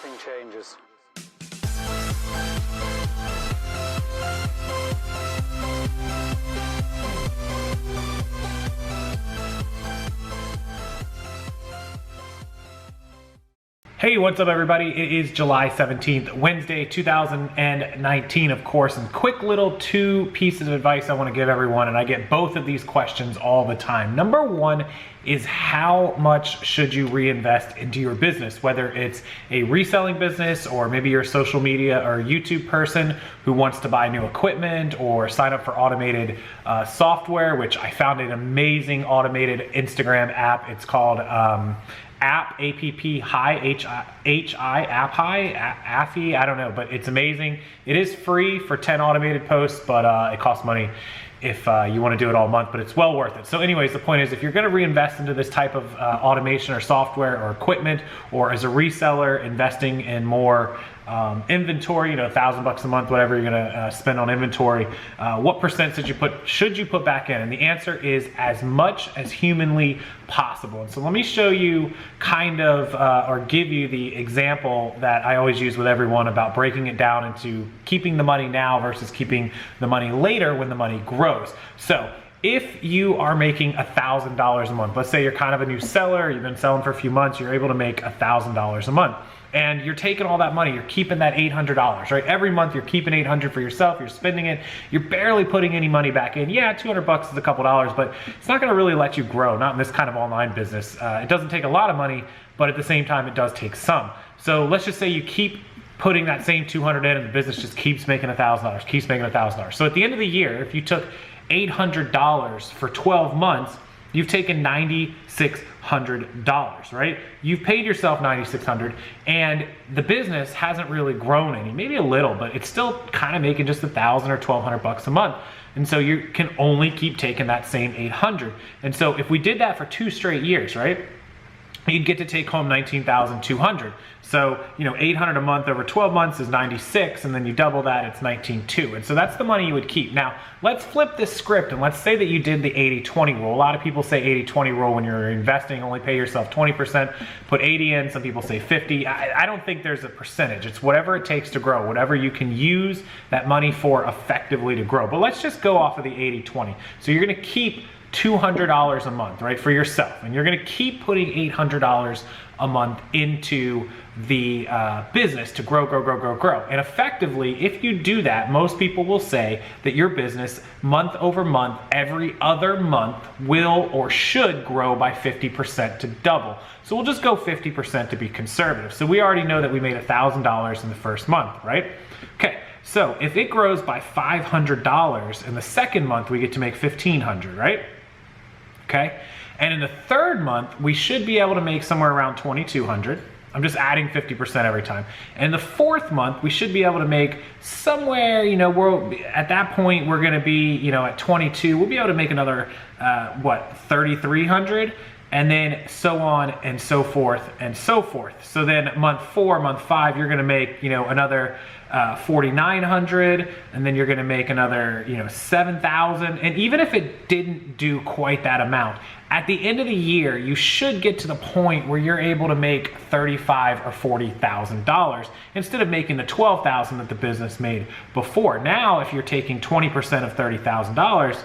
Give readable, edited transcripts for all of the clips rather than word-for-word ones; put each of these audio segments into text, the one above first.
everything changes. Hey, what's up everybody? It is July 17th, Wednesday, 2019, of course, and quick little two pieces of advice I want to give everyone, and I get both of these questions all the time. Number one is, how much should you reinvest into your business? Whether it's a reselling business, or maybe you're a social media or YouTube person who wants to buy new equipment or sign up for automated software, which I found an amazing automated Instagram app. It's called APP High, H-I, App High, Affy, I don't know, but it's amazing. It is free for 10 automated posts, but it costs money if you want to do it all month, but it's well worth it. So anyways, the point is, if you're going to reinvest into this type of automation or software or equipment, or as a reseller, investing in more inventory, you know, $1,000 a month, whatever you're gonna spend on inventory, what percent should you put back in? And the answer is as much as humanly possible. And so let me show you kind of, or give you the example that I always use with everyone about breaking it down into keeping the money now versus keeping the money later when the money grows. So if you are making $1,000 a month, let's say you're kind of a new seller, you've been selling for a few months, you're able to make $1,000 a month. And you're taking all that money, you're keeping that $800, right? Every month you're keeping $800 for yourself, you're spending it, you're barely putting any money back in. Yeah, $200 is a couple dollars, but it's not gonna really let you grow, not in this kind of online business. It doesn't take a lot of money, but at the same time, it does take some. So let's just say you keep putting that same $200 in and the business just keeps making $1,000, keeps making $1,000. So at the end of the year, if you took $800 for 12 months, you've taken $9,600, right? You've paid yourself $9,600, and the business hasn't really grown any, maybe a little, but it's still kind of making just $1,000 or $1,200 a month. And so you can only keep taking that same $800. And so if we did that for 2 straight years, right, you'd get to take home $19,200. So, you know, $800 a month over 12 months is 96, and then you double that, it's 19,200. And so that's the money you would keep. Now, let's flip this script, and let's say that you did the 80-20 rule. A lot of people say 80-20 rule when you're investing, only pay yourself 20%, put 80 in, some people say 50. I don't think there's a percentage. It's whatever it takes to grow, whatever you can use that money for effectively to grow. But let's just go off of the 80-20. So you're gonna keep $200 a month, right, for yourself, and you're gonna keep putting $800 a month into the business to grow. And effectively, if you do that, most people will say that your business month over month, every other month, will or should grow by 50% to double. So we'll just go 50% to be conservative. So we already know that we made $1,000 in the first month, right? Okay. So if it grows by $500 in the second month, we get to make $1,500, right? Okay. And in the third month, we should be able to make somewhere around $2,200. I'm just adding 50% every time. And in the fourth month, we should be able to make somewhere, you know, at that point, we're gonna be, you know, at 22, we'll be able to make another, what, 3,300? And then so on and so forth and so forth. So then month 4, month 5, you're gonna make, you know, another 4,900, and then you're gonna make another, you know, 7,000. And even if it didn't do quite that amount, at the end of the year, you should get to the point where you're able to make $35,000 or $40,000 instead of making the $12,000 that the business made before. Now, if you're taking 20% of $30,000,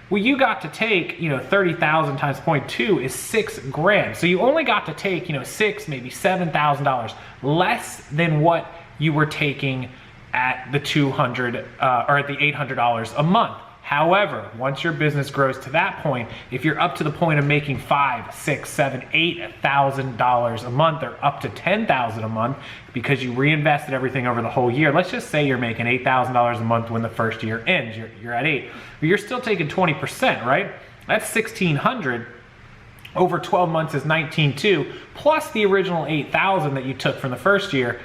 well, you got to take, you know, 30,000 times 0.2 is $6,000. So you only got to take, you know, $6,000, maybe $7,000 less than what you were taking at the $200 or at the $800 a month. However, once your business grows to that point, if you're up to the point of making $5,000, $6,000, $7,000, $8,000 a month, or up to $10,000 a month, because you reinvested everything over the whole year, let's just say you're making $8,000 a month when the first year ends, you're at 8, but you're still taking 20%, right? That's $1,600. Over 12 months is $19,200, plus the original $8,000 that you took from the first year.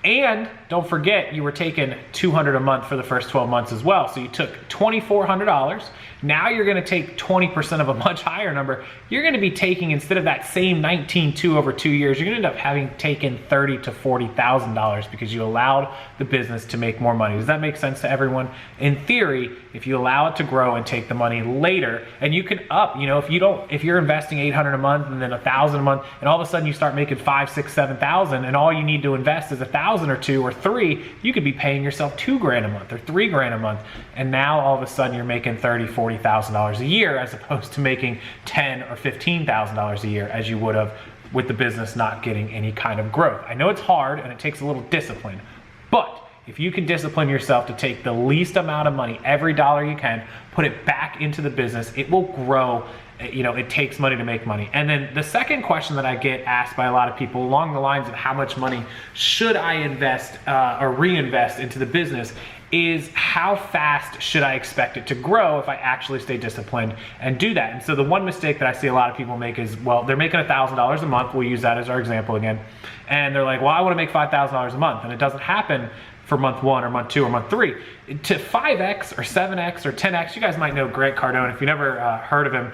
And don't forget, you were taking $200 a month for the first 12 months as well. So you took $2,400, Now you're gonna take 20% of a much higher number. You're gonna be taking, instead of that same 19.2 over 2 years, you're gonna end up having taken $30,000 to $40,000 because you allowed the business to make more money. Does that make sense to everyone? In theory, if you allow it to grow and take the money later, and you can up, you know, if you're investing $800 a month and then $1,000 a month, and all of a sudden you start making $5,000, $6,000, $7,000, and all you need to invest is $1,000 or $2,000 or $3,000, you could be paying yourself $2,000 a month or $3,000 a month, and now all of a sudden you're making $30,000, $40,000 a year, as opposed to making $10,000 or $15,000 a year as you would have with the business not getting any kind of growth. I know it's hard and it takes a little discipline, but if you can discipline yourself to take the least amount of money, every dollar you can, put it back into the business, it will grow. You know, it takes money to make money. And then the second question that I get asked by a lot of people along the lines of how much money should I invest or reinvest into the business is how fast should I expect it to grow if I actually stay disciplined and do that. And so the one mistake that I see a lot of people make is, well, they're making $1,000 a month. We'll use that as our example again. And they're like, well, I want to make $5,000 a month. And it doesn't happen for month 1 or month 2 or month 3 to 5x or 7x or 10x. You guys might know Grant Cardone. If you never heard of him,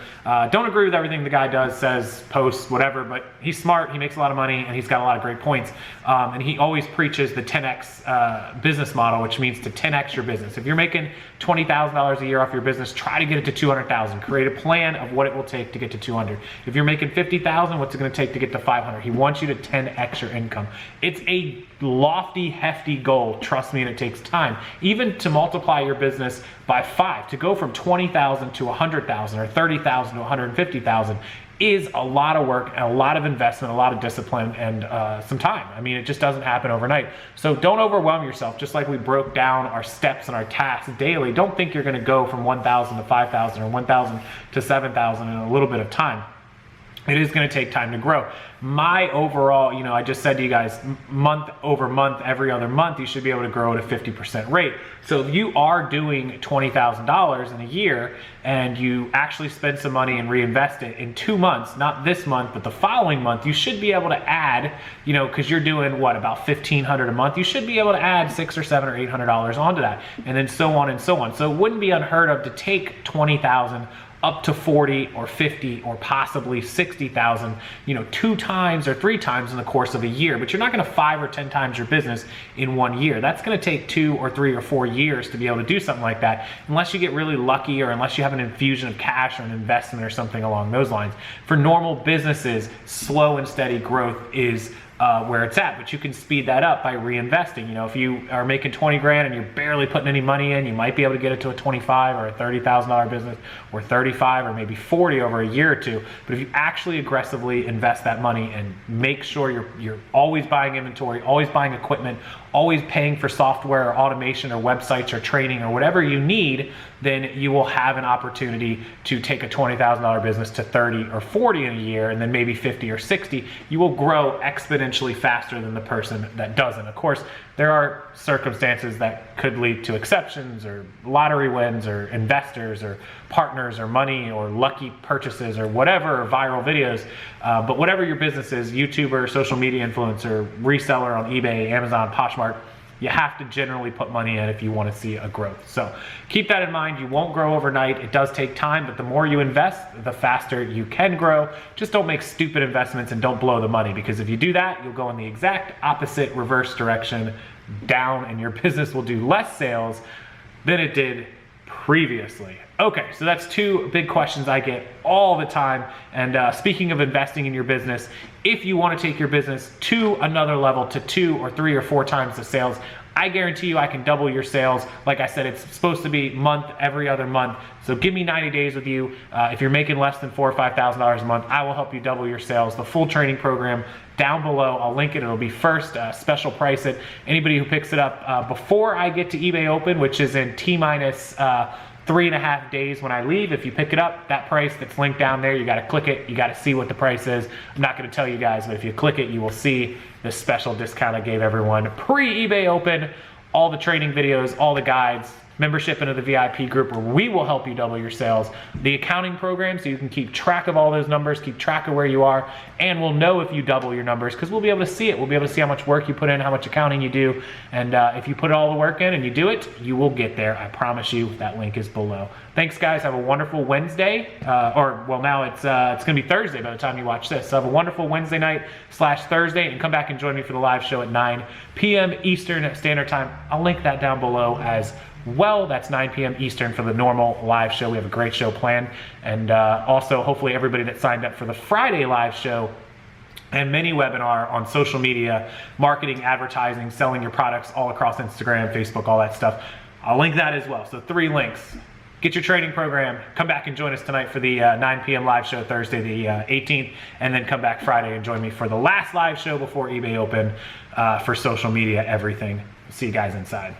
don't agree with everything the guy does, says, posts, whatever, but he's smart, he makes a lot of money, and he's got a lot of great points. And he always preaches the 10x business model, which means to 10x your business. If you're making $20,000 a year off your business, try to get it to 200,000. Create a plan of what it will take to get to 200. If you're making 50,000, what's it going to take to get to 500? He wants you to 10x your income. It's a lofty, hefty goal. Trust me, and it takes time. Even to multiply your business by 5, to go from 20,000 to 100,000 or 30,000 to 150,000 is a lot of work and a lot of investment, a lot of discipline, and some time. I mean, it just doesn't happen overnight. So don't overwhelm yourself. Just like we broke down our steps and our tasks daily, don't think you're gonna go from 1,000 to 5,000 or 1,000 to 7,000 in a little bit of time. It is going to take time to grow. My overall, you know, I just said to you guys, month over month, every other month, you should be able to grow at a 50% rate. So if you are doing $20,000 in a year and you actually spend some money and reinvest it in 2 months, not this month, but the following month, you should be able to add, you know, because you're doing what, about $1,500 a month, you should be able to add $600 or $700 or $800 onto that, and then so on and so on. So it wouldn't be unheard of to take 20,000 up to 40 or 50 or possibly 60,000, you know, 2 times or 3 times in the course of a year. But you're not going to 5 or 10 times your business in 1 year. That's going to take 2 or 3 or 4 years to be able to do something like that, unless you get really lucky or unless you have an infusion of cash or an investment or something along those lines. For normal businesses, slow and steady growth is where it's at, but you can speed that up by reinvesting. You know, if you are making 20 grand and you're barely putting any money in, you might be able to get it to a 25 or a $30,000 business, or 35 or maybe 40 over a year or 2. But if you actually aggressively invest that money and make sure you're always buying inventory, always buying equipment, always paying for software or automation or websites or training or whatever you need, then you will have an opportunity to take a $20,000 business to 30 or 40 in a year, and then maybe 50 or 60. You will grow exponentially faster than the person that doesn't. Of course, there are circumstances that could lead to exceptions, or lottery wins, or investors, or partners, or money, or lucky purchases, or whatever, or viral videos. But whatever your business is, YouTuber, social media influencer, reseller on eBay, Amazon, Poshmark, you have to generally put money in if you want to see a growth. So keep that in mind. You won't grow overnight. It does take time, but the more you invest, the faster you can grow. Just don't make stupid investments and don't blow the money, because if you do that, you'll go in the exact opposite reverse direction down, and your business will do less sales than it did previously. Okay, so that's 2 big questions I get all the time. And speaking of investing in your business, if you want to take your business to another level, to 2 or 3 or 4 times the sales, I guarantee you I can double your sales. Like I said, it's supposed to be every other month. So give me 90 days with you. If you're making less than $4,000 or $5,000 a month, I will help you double your sales. The full training program down below, I'll link it. It'll be first, special price it. Anybody who picks it up before I get to eBay Open, which is in T-minus 3.5 days when I leave. If you pick it up, that price that's linked down there, you got to click it. You got to see what the price is. I'm not going to tell you guys, but if you click it, you will see the special discount I gave everyone pre-eBay Open, all the training videos, all the guides, membership into the VIP group where we will help you double your sales, the accounting program so you can keep track of all those numbers, keep track of where you are, and we'll know if you double your numbers because we'll be able to see it. We'll be able to see how much work you put in, how much accounting you do, and if you put all the work in and you do it, you will get there. I promise you. That link is below. Thanks, guys. Have a wonderful Wednesday. Now it's going to be Thursday by the time you watch this. So have a wonderful Wednesday night / Thursday, and come back and join me for the live show at 9 p.m. Eastern Standard Time. I'll link that down below as well. That's 9 p.m. Eastern for the normal live show. We have a great show planned. And also, hopefully everybody that signed up for the Friday live show and mini webinar on social media, marketing, advertising, selling your products all across Instagram, Facebook, all that stuff. I'll link that as well. So 3 links. Get your training program. Come back and join us tonight for the 9 p.m. live show Thursday the 18th, and then come back Friday and join me for the last live show before eBay Open for social media everything. See you guys inside.